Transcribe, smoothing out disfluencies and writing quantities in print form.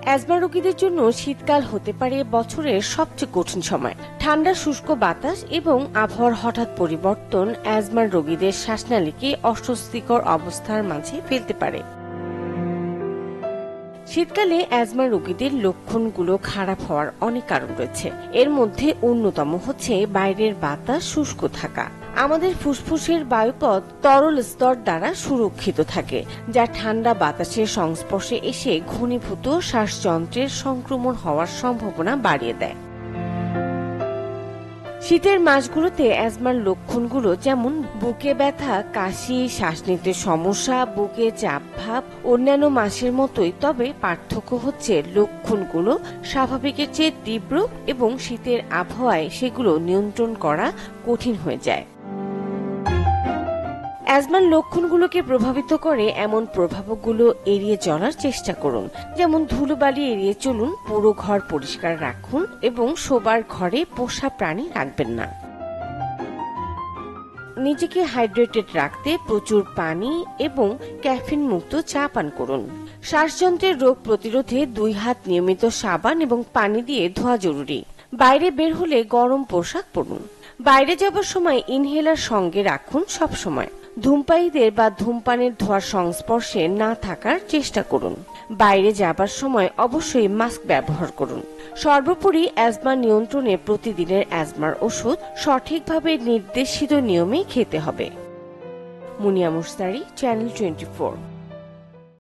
Asthma রোগীদের জন্য শীতকাল হতে পারে বছরের সবচেয়ে কঠিন সময়। ঠান্ডা শুষ্ক বাতাস এবং আবহাওয়ার হঠাৎ পরিবর্তন অ্যাজমার রোগীদের শ্বাসনালীকে অস্বস্তিকর অবস্থার মাঝে ফেলতে পারে। শীতকালে অ্যাজমা রোগীদের লক্ষণগুলো খারাপ হওয়ার অনেক কারণ রয়েছে। এর মধ্যে অন্যতম হচ্ছে বাইরের বাতাস শুষ্ক থাকা। আমাদের ফুসফুসের বায়ুপথ তরল স্তর দ্বারা সুরক্ষিত থাকে, যা ঠান্ডা বাতাসের সংস্পর্শে এসে ঘনীভূত শ্বাসযন্ত্রের সংক্রমণ হওয়ার সম্ভাবনা বাড়িয়ে দেয়। শীতের মাসগুলোতে অ্যাজমার লক্ষণগুলো যেমন বুকে ব্যথা, কাশি, শ্বাস নিতে সমস্যা, বুকে চাপ ভাব অন্যান্য মাসের মতোই, তবে পার্থক্য হচ্ছে লক্ষণগুলো স্বাভাবিকের চেয়ে তীব্র এবং শীতের আবহাওয়ায় সেগুলো নিয়ন্ত্রণ করা কঠিন হয়ে যায়। অ্যাজমার লক্ষণগুলোকে প্রভাবিত করে এমন প্রভাবকগুলো এড়িয়ে চলার চেষ্টা করুন, যেমন ধুলোবালি এড়িয়ে চলুন, পুরো ঘর পরিষ্কার রাখুন এবং শোবার ঘরে পোষা প্রাণী রাখবেন না। নিজেকে হাইড্রেটেড রাখতে প্রচুর পানি এবং ক্যাফিন মুক্ত চা পান করুন। শ্বাসযন্ত্রের রোগ প্রতিরোধে 2 হাত নিয়মিত সাবান এবং পানি দিয়ে ধোয়া জরুরি। বাইরে বের হলে গরম পোশাক পরুন। বাইরে যাবার সময় ইনহেলার সঙ্গে রাখুন সব সময়। ধূমপায়ীদের বা ধূমপানের ধোঁয়ার সংস্পর্শে না থাকার চেষ্টা করুন। বাইরে যাবার সময় অবশ্যই মাস্ক ব্যবহার করুন। সর্বোপরি অ্যাজমা নিয়ন্ত্রণে প্রতিদিনের অ্যাজমার ওষুধ সঠিকভাবে নির্দেশিত নিয়মে খেতে হবে। মুনিয়া মুশতারি, চ্যানেল 24।